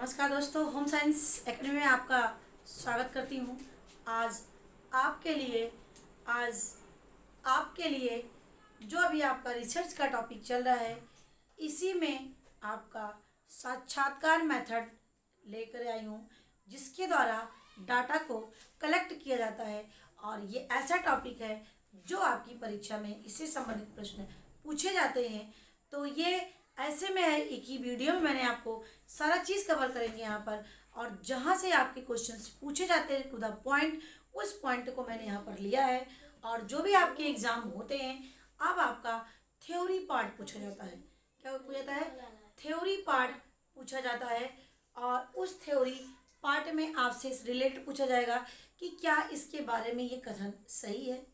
नमस्कार दोस्तों, home science academy में आपका स्वागत करती हूँ। आज आपके लिए आज आपके लिए जो अभी आपका रिसर्च का टॉपिक चल रहा है, इसी में आपका साक्षात्कार मेथड लेकर आई हूँ, जिसके द्वारा डाटा को कलेक्ट किया जाता है। और ये ऐसा टॉपिक है जो आपकी परीक्षा में इससे संबंधित प्रश्न पूछे जाते हैं। तो ये ऐसे में है, एक ही वीडियो में मैंने आपको सारा चीज़ कवर करेंगे यहाँ पर। और जहाँ से आपके क्वेश्चंस पूछे जाते हैं टू द पॉइंट, उस पॉइंट को मैंने यहाँ पर लिया है। और जो भी आपके एग्ज़ाम होते हैं, अब आपका थ्योरी पार्ट पूछा जाता है। क्या पूछा जाता है? थ्योरी पार्ट पूछा जाता है। और उस थ्योरी पार्ट में आपसे रिलेटेड पूछा जाएगा कि क्या इसके बारे में ये कथन सही है,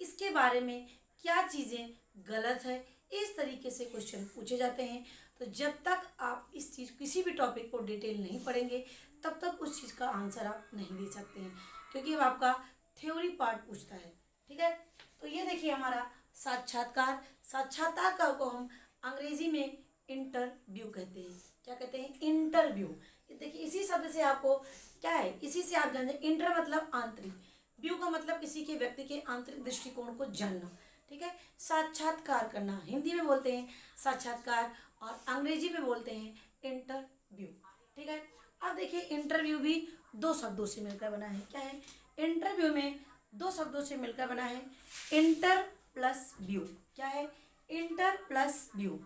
इसके बारे में क्या चीज़ें गलत है। इस तरीके से क्वेश्चन पूछे जाते हैं। तो जब तक आप इस चीज़ किसी भी टॉपिक को डिटेल नहीं पढ़ेंगे, तब तक उस चीज़ का आंसर आप नहीं दे सकते हैं, क्योंकि अब आपका थ्योरी पार्ट पूछता है। ठीक है, तो ये देखिए हमारा साक्षात्कार को हम अंग्रेजी में इंटरव्यू कहते हैं। क्या कहते हैं? इंटरव्यू। देखिए इसी शब्द से आपको क्या है, इसी से आप जान जाए। इंटर मतलब आंतरिक, व्यू का मतलब किसी के व्यक्ति के आंतरिक दृष्टिकोण को जानना। ठीक है, साक्षात्कार करना हिंदी में बोलते हैं साक्षात्कार, और अंग्रेजी में बोलते हैं इंटरव्यू। ठीक है, अब देखिए इंटरव्यू भी दो शब्दों से मिलकर बना है। क्या है? इंटरव्यू में दो शब्दों से मिलकर बना है, इंटर प्लस व्यू। क्या है? Inter plus view.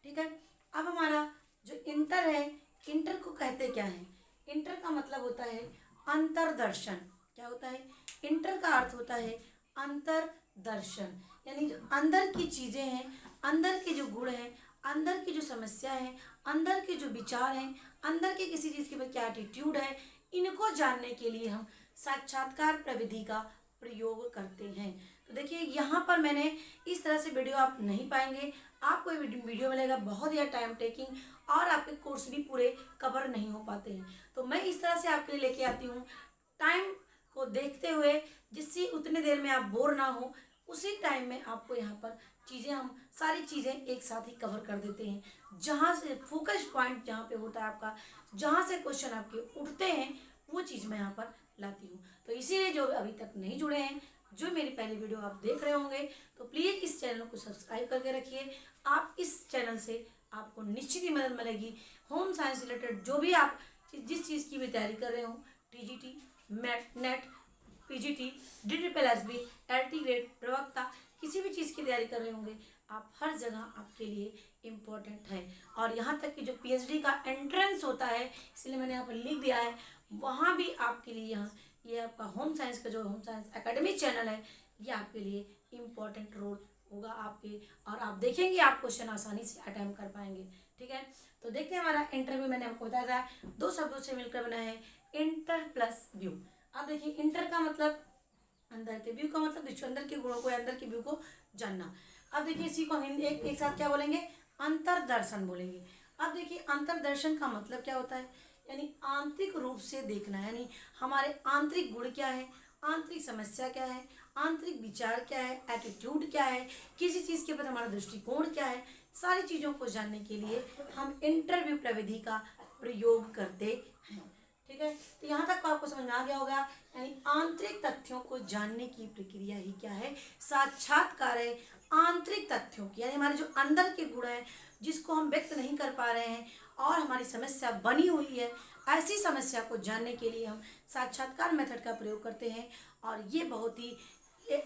ठीक है, अब हमारा जो इंटर है, इंटर को कहते क्या है? इंटर का मतलब होता है अंतर्दर्शन। क्या होता है? इंटर का अर्थ होता है अंतर्दर्शन, यानी जो अंदर की चीज़ें हैं, अंदर के जो गुण हैं, अंदर की जो समस्या है, अंदर के जो विचार हैं, अंदर के किसी चीज़ के प्रति क्या एटीट्यूड है, इनको जानने के लिए हम साक्षात्कार प्रविधि का प्रयोग करते हैं। तो देखिए यहाँ पर मैंने इस तरह से वीडियो आप नहीं पाएंगे। आपको वीडियो मिलेगा बहुत ही टाइम टेकिंग, और आपके कोर्स भी पूरे कवर नहीं हो पाते हैं। तो मैं इस तरह से आपके लिए लेके आती हूँ, टाइम को देखते हुए, जिससे उतने देर में आप बोर ना हो। उसी टाइम में आपको यहाँ पर चीज़ें, हम सारी चीज़ें एक साथ ही कवर कर देते हैं। जहाँ से फोकस पॉइंट जहाँ पे होता है आपका, जहाँ से क्वेश्चन आपके उठते हैं, वो चीज़ मैं यहाँ पर लाती हूँ। तो इसीलिए जो अभी तक नहीं जुड़े हैं, जो मेरी पहली वीडियो आप देख रहे होंगे, तो प्लीज़ इस चैनल को सब्सक्राइब करके रखिए। आप इस चैनल से आपको निश्चित ही मदद मिलेगी। होम साइंस रिलेटेड जो भी आप जिस चीज़ की भी तैयारी कर रहे हो, TGT, MAT, NET, PGT, DSSB, LT grade, प्रवक्ता, किसी भी चीज़ की तैयारी कर रहे होंगे, आप हर जगह आपके लिए इम्पोर्टेंट है। और यहाँ तक कि जो PhD का एंट्रेंस होता है, इसलिए मैंने यहाँ पर लिख दिया है, वहाँ भी आपके लिए यहाँ ये आपका होम साइंस का जो होम साइंस एकेडमी चैनल है, ये आपके लिए इम्पोर्टेंट रोल होगा आपके। और आप देखेंगे आप क्वेश्चन आसानी से अटेम्प्ट कर पाएंगे। ठीक है, तो देखते हैं हमारा इंटरव्यू। मैंने आपको बताया था दो शब्दों से मिलकर बना है, इंटर प्लस व्यू। अब देखिए इंटर का मतलब अंदर के, व्यू का मतलब विश्व अंदर के गुणों को, अंदर के व्यू को जानना। अब देखिए इसी को हिंदी एक साथ क्या बोलेंगे? अंतर्दर्शन बोलेंगे। अब देखिए अंतर्दर्शन का मतलब क्या होता है? यानी आंतरिक रूप से देखना, यानी हमारे आंतरिक गुण क्या है, आंतरिक समस्या क्या है, आंतरिक विचार क्या है, एटीट्यूड क्या है, किसी चीज़ के प्रति हमारा दृष्टिकोण क्या है, सारी चीज़ों को जानने के लिए हम इंटरव्यू प्रविधि का प्रयोग करते हैं। ठीक है, तो यहाँ तक आपको समझ में आ गया होगा। यानी आंतरिक तथ्यों को जानने की प्रक्रिया ही क्या है? साक्षात्कार है आंतरिक तथ्यों की, यानी हमारे जो अंदर के गुण हैं, जिसको हम व्यक्त नहीं कर पा रहे हैं और हमारी समस्या बनी हुई है, ऐसी समस्या को जानने के लिए हम साक्षात्कार मेथड का प्रयोग करते हैं। और ये बहुत ही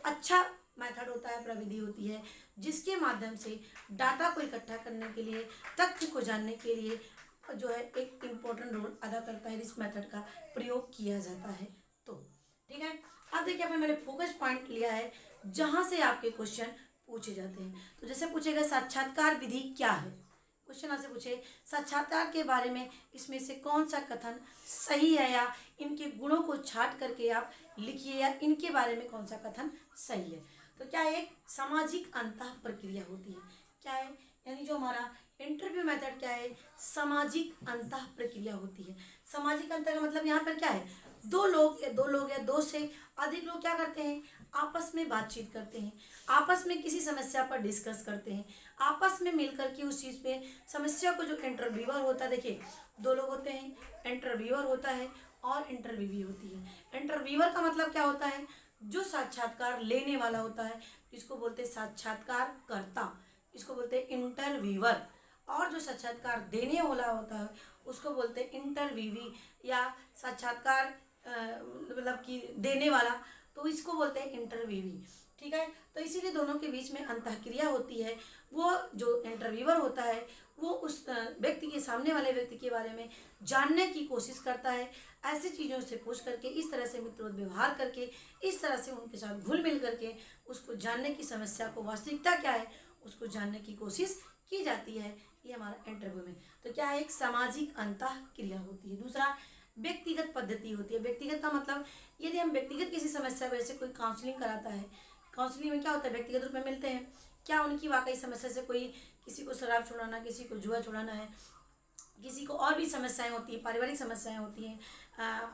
अच्छा मेथड होता है, प्रविधि होती है, जिसके माध्यम से डाटा को इकट्ठा करने के लिए, तथ्य को जानने के लिए जो है एक इम्पोर्टेंट रोल अदा करता है। इस मेथड का प्रयोग किया जाता है। तो ठीक है, अब देखिए आपने मैंने फोकस पॉइंट लिया है जहाँ से आपके क्वेश्चन पूछे जाते हैं। तो जैसे पूछेगा साक्षात्कार विधि क्या है, क्वेश्चन आपसे पूछे साक्षात्कार के बारे में इसमें से कौन सा कथन सही है, या इनके गुणों को छाट करके आप लिखिए, या इनके बारे में कौन सा कथन सही है। तो क्या एक सामाजिक अंतः प्रक्रिया होती है। क्या है? यानी जो हमारा इंटरव्यू मेथड क्या है? सामाजिक अंतः प्रक्रिया होती है। सामाजिक अंतर का मतलब यहाँ पर क्या है? दो लोग या दो से अधिक लोग क्या करते हैं? आपस में बातचीत करते हैं, आपस में किसी समस्या पर डिस्कस करते हैं, आपस में मिलकर के उस चीज़ पे समस्या को, जो इंटरव्यूअर होता है, देखिए दो लोग होते हैं, इंटरव्यूअर होता है और इंटरव्यूवी होती है। इंटरव्यूअर का मतलब क्या होता है, जो साक्षात्कार लेने वाला होता है, इसको बोलते हैं साक्षात्कारकर्ता, इसको बोलते हैं इंटरव्यूअर। और जो साक्षात्कार देने वाला होता है उसको बोलते हैं इंटरव्यूवी, या साक्षात्कार मतलब कि देने वाला, तो इसको बोलते हैं इंटरव्यूवी। ठीक है, तो इसीलिए दोनों के बीच में अंतःक्रिया होती है। वो जो इंटरव्यूअर होता है वो उस व्यक्ति के, सामने वाले व्यक्ति के बारे में जानने की कोशिश करता है, ऐसी चीज़ों से पूछ करके, इस तरह से मित्रवत व्यवहार करके, इस तरह से उनके साथ घुल मिल करके उसको जानने की, समस्या को वास्तविकता क्या है उसको जानने की कोशिश की जाती है। ये हमारा इंटरव्यू में तो क्या है, एक सामाजिक अंतःक्रिया होती है। दूसरा व्यक्तिगत पद्धति होती है। व्यक्तिगत का मतलब, यदि हम व्यक्तिगत किसी समस्या को, जैसे कोई काउंसलिंग कराता है, काउंसलिंग में क्या होता है, व्यक्तिगत रूप में मिलते हैं, क्या उनकी वाकई समस्या से, कोई किसी को शराब छुड़ाना, किसी को जुआ छुड़ाना है, किसी को और भी समस्याएं होती हैं, पारिवारिक समस्याएं होती हैं,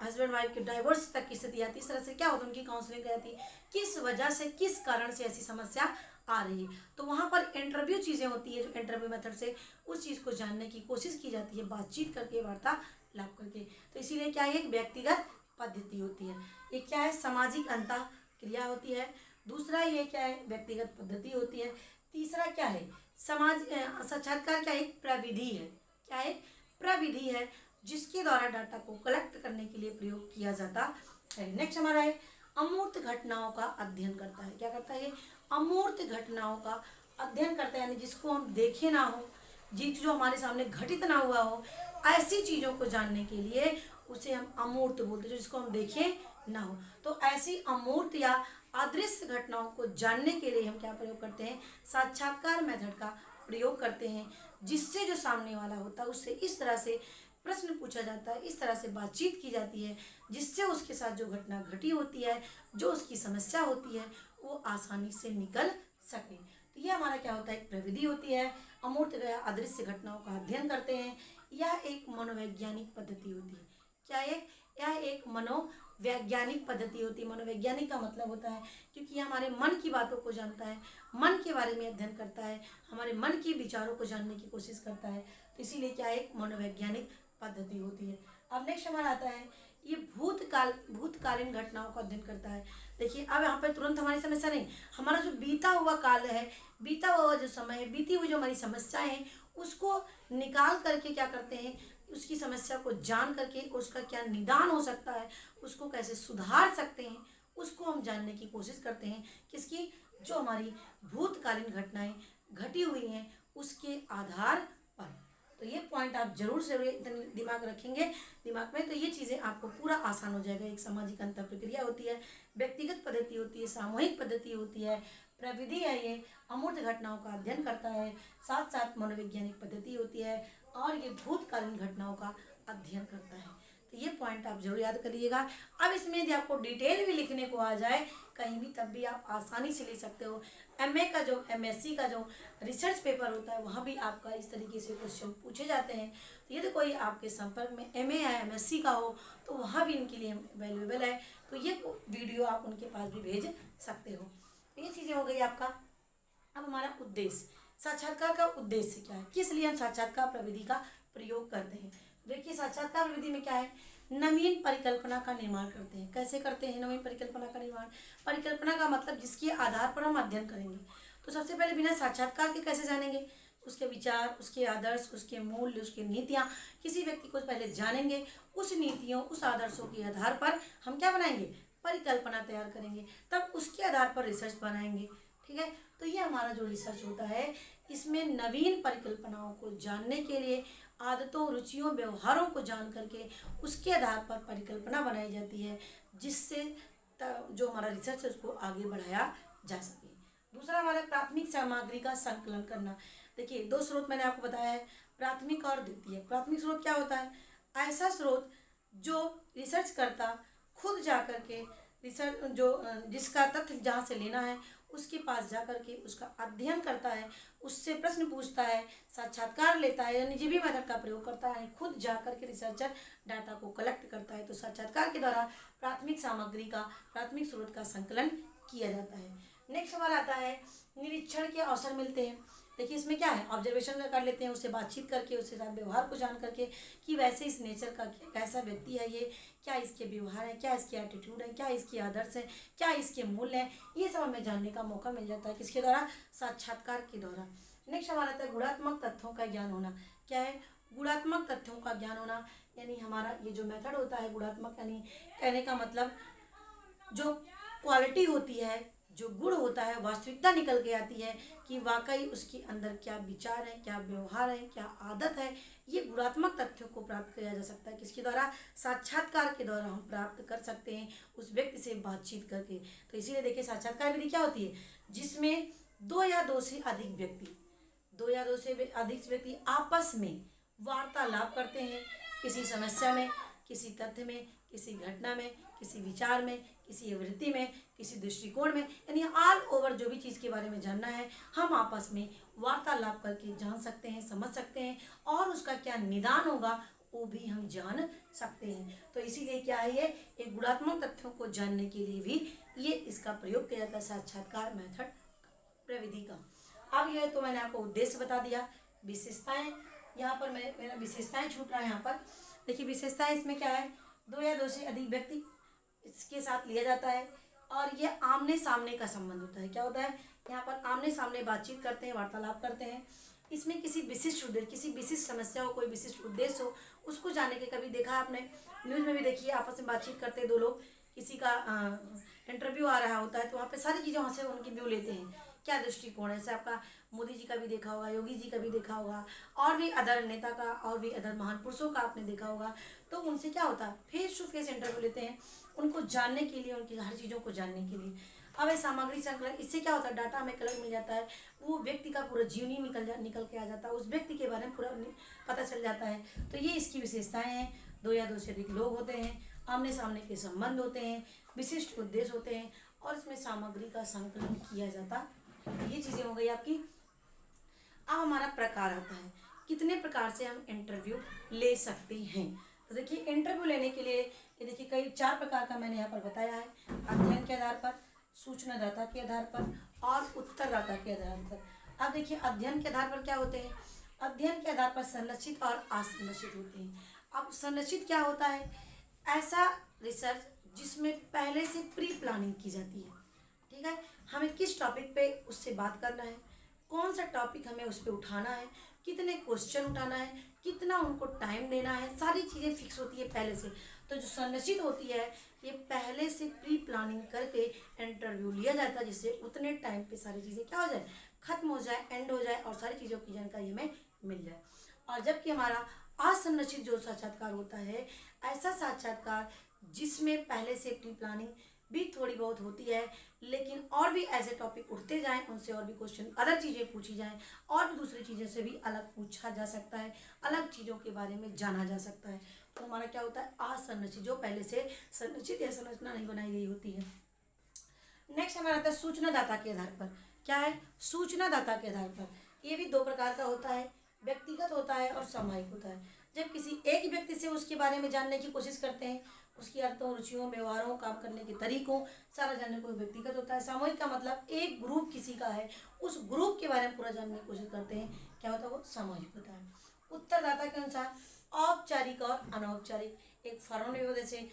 हस्बैंड वाइफ के डाइवोर्स तक की स्थिति आती है, इस तरह से क्या होता है, उनकी काउंसलिंग कराती है, किस वजह से, किस कारण से ऐसी समस्या आ रही है। तो वहाँ पर इंटरव्यू चीज़ें होती है, जो इंटरव्यू मेथड से उस चीज़ को जानने की कोशिश की जाती है, बातचीत करके, वार्तालाप करके। तो इसीलिए क्या है, एक व्यक्तिगत पद्धति होती है। एक क्या है, सामाजिक अंतःक्रिया होती है। दूसरा ये क्या है, व्यक्तिगत पद्धति होती है। तीसरा क्या है, साक्षात्कार क्या, एक प्रविधि है। क्या एक प्रविधि है जिसके द्वारा डाटा को कलेक्ट करने के लिए प्रयोग किया जाता है। नेक्स्ट हमारा है, अमूर्त घटनाओं का अध्ययन करता है। क्या करता है, अमूर्त घटनाओं का अध्ययन करता है, यानी जिसको हम देखे ना हो, जो हमारे सामने घटित ना हुआ हो, ऐसी चीज़ों को जानने के लिए उसे हम अमूर्त बोलते हैं, जिसको हम देखें ना हो। तो ऐसी अमूर्त या अदृश्य घटनाओं को जानने के लिए हम क्या प्रयोग करते हैं, साक्षात्कार मेथड का प्रयोग करते हैं, जिससे जो सामने वाला होता है उससे इस तरह से प्रश्न पूछा जाता है, इस तरह से बातचीत की जाती है, जिससे उसके साथ जो घटना घटी होती है, जो उसकी समस्या होती है, वो आसानी से निकल सके। तो यह हमारा क्या होता है, एक प्रविधि होती है। अमूर्त या अदृश्य घटनाओं का अध्ययन करते हैं। यह एक मनोवैज्ञानिक पद्धति होती है। क्या यह एक मनोवैज्ञानिक पद्धति होती है। मनोवैज्ञानिक का मतलब होता है क्योंकि यह हमारे मन की बातों को जानता है, मन के बारे में अध्ययन करता है, हमारे मन के विचारों को जानने की कोशिश करता है। तो इसीलिए क्या एक मनोवैज्ञानिक पद्धति होती है। अब नेक्स्ट हमारा आता है, ये भूतकालीन घटनाओं का अध्ययन करता है। देखिए अब यहाँ पे तुरंत हमारी समस्या नहीं, हमारा जो बीता हुआ काल है, बीता हुआ जो समय है, बीती हुई जो हमारी समस्याएं हैं, उसको निकाल करके क्या करते हैं, उसकी समस्या को जान करके उसका क्या निदान हो सकता है, उसको कैसे सुधार सकते हैं, उसको हम जानने की कोशिश करते हैं। किसकी, जो हमारी भूतकालीन घटनाएं घटी हुई हैं उसके आधार पर। तो ये पॉइंट आप जरूर से इतने दिमाग रखेंगे दिमाग में, तो ये चीज़ें आपको पूरा आसान हो जाएगा। एक सामाजिक अंतर प्रक्रिया होती है, व्यक्तिगत पद्धति होती है, सामूहिक पद्धति होती है, प्रविधि है, ये अमूर्त घटनाओं का अध्ययन करता है, साथ साथ मनोवैज्ञानिक पद्धति होती है, और ये भूतकालीन घटनाओं का अध्ययन करता है। तो ये पॉइंट आप जरूर याद करिएगा। अब इसमें यदि आपको डिटेल भी लिखने को आ जाए कहीं भी, तब भी आप आसानी से लिख सकते हो। एमए का जो एमएससी का जो रिसर्च पेपर होता है वहाँ भी आपका इस तरीके से क्वेश्चन पूछे जाते हैं। तो यदि कोई आपके संपर्क में एमए या एमएससी का हो तो वहाँ भी इनके लिए अवेलेबल है, तो ये वीडियो आप उनके पास भी भेज सकते हो। तो ये चीज़ें हो गई आपका। अब हमारा उद्देश्य, साक्षात्कार का उद्देश्य क्या है, किस लिए हम साक्षात्कार प्रविधि का प्रयोग करते हैं। देखिए साक्षात्कार प्रविधि में क्या है, नवीन परिकल्पना का निर्माण करते हैं। कैसे करते हैं नवीन परिकल्पना का निर्माण, परिकल्पना का मतलब जिसके आधार पर हम अध्ययन करेंगे। तो सबसे पहले बिना साक्षात्कार के कैसे जानेंगे, उसके विचार, उसके आदर्श, उसके मूल्य, उसकी नीतियाँ, किसी व्यक्ति को पहले जानेंगे, उस नीतियों, उस आदर्शों के आधार पर हम क्या बनाएंगे, परिकल्पना तैयार करेंगे, तब उसके आधार पर रिसर्च बनाएंगे। ठीक है, तो ये हमारा जो रिसर्च होता है इसमें नवीन परिकल्पनाओं को जानने के लिए, आदतों, रुचियों, व्यवहारों को जान करके उसके आधार पर परिकल्पना बनाई जाती है, जिससे जो हमारा रिसर्च है उसको आगे बढ़ाया जा सके। दूसरा हमारा प्राथमिक सामग्री का संकलन करना। देखिए दो स्रोत मैंने आपको बताया है, प्राथमिक और द्वितीयक। प्राथमिक स्रोत क्या होता है, ऐसा स्रोत जो रिसर्च करता खुद जा कर के रिसर्च, जो जिसका तथ्य जहाँ से लेना है उसके पास जा कर के उसका अध्ययन करता है, उससे प्रश्न पूछता है, साक्षात्कार लेता है, यानी जीबी मेथड का प्रयोग करता है, खुद जा कर के रिसर्चर डाटा को कलेक्ट करता है। तो साक्षात्कार के द्वारा प्राथमिक सामग्री का, प्राथमिक स्रोत का संकलन किया जाता है। नेक्स्ट हमारा आता है निरीक्षण के अवसर मिलते हैं। देखिए इसमें क्या है, ऑब्जर्वेशन कर लेते हैं, उससे बातचीत करके, उसके साथ व्यवहार को जान करके कि वैसे इस नेचर का कैसा व्यक्ति है ये, क्या इसके व्यवहार है, क्या इसके एटीट्यूड है, क्या इसके आदर्श है, क्या इसके मूल्य है, ये सब हमें जानने का मौका मिल जाता है किसके द्वारा, साक्षात्कार के द्वारा। नेक्स्ट हमारा आता है गुणात्मक तथ्यों का ज्ञान होना। क्या है, गुणात्मक तथ्यों का ज्ञान होना, यानी हमारा ये जो मेथड होता है गुणात्मक, यानी कहने का मतलब जो क्वालिटी होती है, जो गुण होता है, वास्तविकता निकल के आती है कि वाकई उसके अंदर क्या विचार है, क्या व्यवहार है, क्या आदत है, ये गुणात्मक तथ्यों को प्राप्त किया जा सकता है किसके द्वारा, साक्षात्कार के द्वारा हम प्राप्त कर सकते हैं उस व्यक्ति से बातचीत करके। तो इसीलिए देखिए साक्षात्कार विधि क्या होती है, जिसमें दो या दो से अधिक व्यक्ति आपस में वार्तालाप करते हैं किसी समस्या में, किसी तथ्य में, किसी घटना में, किसी विचार में, किसी वृत्ति में, किसी दृष्टिकोण में, यानी ऑल ओवर जो भी चीज़ के बारे में जानना है हम आपस में वार्तालाप करके जान सकते हैं, समझ सकते हैं, और उसका क्या निदान होगा वो भी हम जान सकते हैं। तो इसीलिए क्या है, ये एक गुणात्मक तथ्यों को जानने के लिए भी ये इसका प्रयोग किया जाता है, साक्षात्कार मेथड प्रविधि का। अब ये तो मैंने आपको उद्देश्य बता दिया। विशेषताएं, यहाँ पर मेरा विशेषताएं छूट रहा है। यहाँ पर देखिए विशेषताएं इसमें क्या है, दो या दो से अधिक व्यक्ति इसके साथ लिया जाता है, और ये आमने सामने का संबंध होता है। क्या होता है, यहाँ पर आमने सामने बातचीत करते हैं, वार्तालाप करते हैं। इसमें किसी विशिष्ट उद्देश्य, किसी विशिष्ट समस्या हो, कोई विशिष्ट उद्देश्य हो, उसको जानने के, कभी देखा आपने न्यूज़ में भी देखिए, आपस में बातचीत करते हैं दो लोग, किसी का इंटरव्यू आ रहा होता है तो वहाँ पे सारी चीज़ें वहाँ से उनकी व्यू लेते हैं, क्या दृष्टिकोण है। जैसे आपका मोदी जी का भी देखा होगा, योगी जी का भी देखा होगा, और भी अदर नेता का, और भी अदर महान पुरुषों का आपने देखा होगा। तो उनसे क्या होता है, फेस टू फेस इंटरव्यू लेते हैं उनको जानने के लिए, उनकी हर चीज़ों को जानने के लिए। अब ये सामग्री संकलन, इससे क्या होता है, डाटा हमें कलेक्ट मिल जाता है, वो व्यक्ति का पूरा जीवनी निकल के आ जाता है, उस व्यक्ति के बारे में पूरा पता चल जाता है। तो ये इसकी विशेषताएं हैं। दो या दो से अधिक लोग होते हैं, आमने सामने के संबंध होते हैं, विशिष्ट उद्देश्य होते हैं, और इसमें सामग्री का संकलन किया जाता है। ये चीज़ें हो गई आपकी। अब हमारा प्रकार आता है, कितने प्रकार से हम इंटरव्यू ले सकते हैं। तो देखिए इंटरव्यू लेने के लिए ये देखिए कई 4 प्रकार का मैंने यहाँ पर बताया है, अध्ययन के आधार पर, सूचनादाता के आधार पर, और उत्तरदाता के आधार पर। अब देखिए अध्ययन के आधार पर क्या होते हैं, अध्ययन के आधार पर संरचित और असंरचित होते हैं। अब संरचित क्या होता है, ऐसा रिसर्च जिसमें पहले से प्री प्लानिंग की जाती है। ठीक है, हमें किस टॉपिक पे उससे बात करना है, कौन सा टॉपिक हमें उस पर उठाना है, कितने क्वेश्चन उठाना है, कितना उनको टाइम देना है, सारी चीज़ें फिक्स होती है पहले से। तो जो संरचित होती है ये पहले से प्री प्लानिंग करके इंटरव्यू लिया जाता है, जिससे उतने टाइम पे सारी चीज़ें क्या हो जाए, खत्म हो जाए, एंड हो जाए, और सारी चीज़ों की जानकारी हमें मिल जाए। और जबकि हमारा असंरचित जो साक्षात्कार होता है, ऐसा साक्षात्कार जिसमें पहले से प्री प्लानिंग भी थोड़ी बहुत होती है, लेकिन और भी ऐसे टॉपिक उठते जाएं, उनसे और भी क्वेश्चन, अदर चीज़ें पूछी जाएं, और भी दूसरी चीज़ों से भी अलग पूछा जा सकता है, अलग चीज़ों के बारे में जाना जा सकता है। तो हमारा क्या होता है, असंरचित, जो पहले से संरचित या संरचना नहीं बनाई गई होती है। नेक्स्ट हमारा आता है सूचनादाता के आधार पर। क्या है, सूचनादाता के आधार पर, ये भी 2 प्रकार का होता है, व्यक्तिगत होता है और सामूहिक होता है। जब किसी एक व्यक्ति से उसके बारे में जानने की कोशिश करते हैं, उसकी आदतों, रुचियों, व्यवहारों, काम करने के तरीकों, सारा जानने को व्यक्तिगत होता है। सामूहिक का मतलब एक ग्रुप किसी का है, उस ग्रुप के बारे में पूरा जानने की कोशिश करते हैं, क्या होता है, वो सामूहिक होता है। उत्तरदाता के अनुसार औपचारिक और अनौपचारिक, एक फॉर्मल वे, जैसे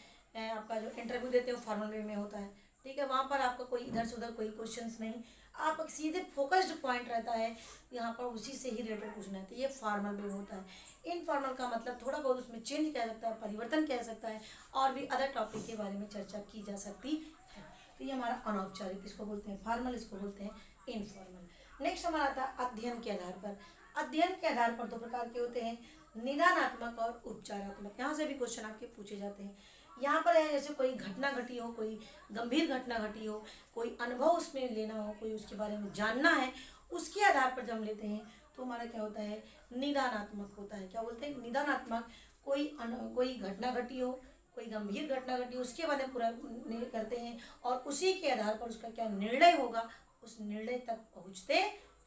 आपका जो इंटरव्यू देते हो फॉर्मल वे में होता है। ठीक है, वहाँ पर आपका कोई इधर से उधर कोई क्वेश्चंस नहीं, आप सीधे फोकस्ड पॉइंट रहता है, यहाँ पर उसी से ही रिलेटेड पूछना है, तो ये फॉर्मल वे होता है। इनफॉर्मल का मतलब थोड़ा बहुत उसमें चेंज किया जा सकता है, परिवर्तन किया जा सकता है, और भी अदर टॉपिक के बारे में चर्चा की जा सकती है। तो ये हमारा अनौपचारिक, इसको बोलते हैं फॉर्मल, इसको बोलते हैं इनफॉर्मल। नेक्स्ट हमारा आता है अध्ययन के आधार पर। अध्ययन के आधार पर 2 प्रकार के होते हैं, निदानात्मक और उपचारात्मक। यहाँ से भी क्वेश्चन आपके पूछे जाते हैं। यहाँ पर है जैसे कोई घटना घटी हो, कोई गंभीर घटना घटी हो, कोई अनुभव उसमें लेना हो, कोई उसके बारे में जानना है, उसके आधार पर जब हम लेते हैं तो हमारा क्या होता है, निदानात्मक होता है। क्या बोलते हैं, निदानात्मक, कोई घटना घटी हो, कोई गंभीर घटना घटी हो, उसके बारे में पूरा करते हैं, और उसी के आधार पर उसका क्या निर्णय होगा, उस निर्णय तक पहुँचते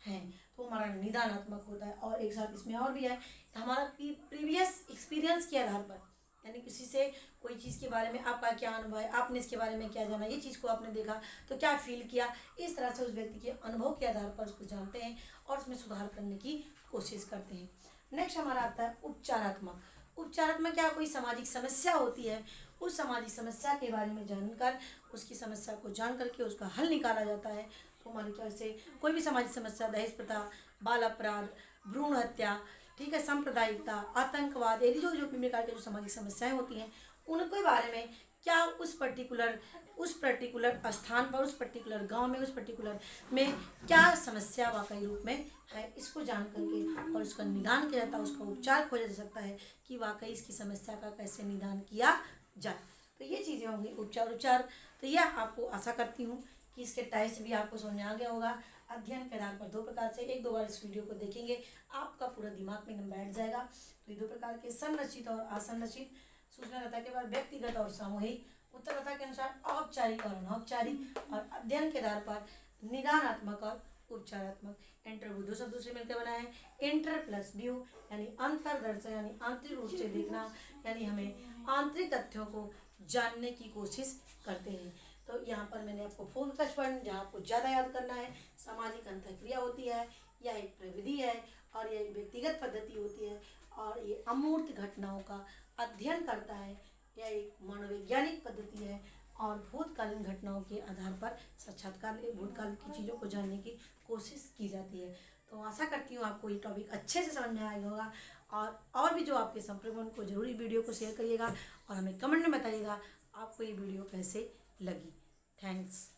हैं, तो हमारा निदानात्मक होता है। और एक साथ इसमें और भी है, हमारा प्रीवियस एक्सपीरियंस के आधार पर, यानी किसी से कोई चीज़ के बारे में आपका क्या अनुभव है, आपने इसके बारे में क्या जाना, ये चीज़ को आपने देखा तो क्या फील किया, इस तरह से उस व्यक्ति के अनुभव के आधार पर उसको जानते हैं और उसमें सुधार करने की कोशिश करते हैं। नेक्स्ट हमारा आता है उपचारात्मक। उपचारात्मक क्या, कोई सामाजिक समस्या होती है, उस सामाजिक समस्या के बारे में जानकर उसकी समस्या को जान करके उसका हल निकाला जाता है। तो हमारे ख्याल से कोई भी सामाजिक समस्या, दहेज प्रथा, बाल अपराध, भ्रूण हत्या, ठीक है, सांप्रदायिकता, आतंकवाद, यदि जो विभिन्न प्रकार की जो सामाजिक समस्याएं होती हैं उनके बारे में क्या उस पर्टिकुलर स्थान पर, उस पर्टिकुलर गांव में, उस पर्टिकुलर में क्या समस्या वाकई रूप में है, इसको जान करके और उसका निदान किया जाता है, उसका उपचार खोजा जा सकता है कि वाकई इसकी समस्या का कैसे निदान किया जाए। तो ये चीज़ें होंगी उपचार। तो यह आपको आशा करती हूँ कि इसके टाइप्स भी आपको समझ में आ गया होगा। अध्ययन के आधार पर दो प्रकार से, एक दो बार इस वीडियो को देखेंगे आपका पूरा दिमाग में एकदम बैठ जाएगा। तो ये दो प्रकार के संरचित और असंरचित सूचना तथा के बाद व्यक्तिगत और सामूहिक, उत्तर तथा के अनुसार औपचारिक और अनौपचारिक, और अध्ययन के आधार पर निदानात्मक और उपचारात्मक। इंटरव्यू दो शब्दों से मिलकर बना है, इंटर प्लस व्यू यानी अंतर्दर्शन, यानी आंतरिक रूप से देखना, यानी हमें आंतरिक तथ्यों को जानने की कोशिश करते हैं। तो यहाँ पर मैंने आपको फोकस पॉइंट, जहाँ आपको ज़्यादा याद करना है, सामाजिक अंतःक्रिया होती है, यह एक प्रविधि है और यह एक व्यक्तिगत पद्धति होती है और ये अमूर्त घटनाओं का अध्ययन करता है, यह एक मनोवैज्ञानिक पद्धति है और भूतकालीन घटनाओं के आधार पर साक्षात्कार भूतकाल की चीज़ों को जानने की कोशिश की जाती है। तो आशा करती हूँ आपको ये टॉपिक अच्छे से समझ में आया होगा और भी जो आपके संपर्क में उनको जरूरी वीडियो को शेयर करिएगा और हमें कमेंट में बताइएगा आपको ये वीडियो कैसे लगी। थैंक्स।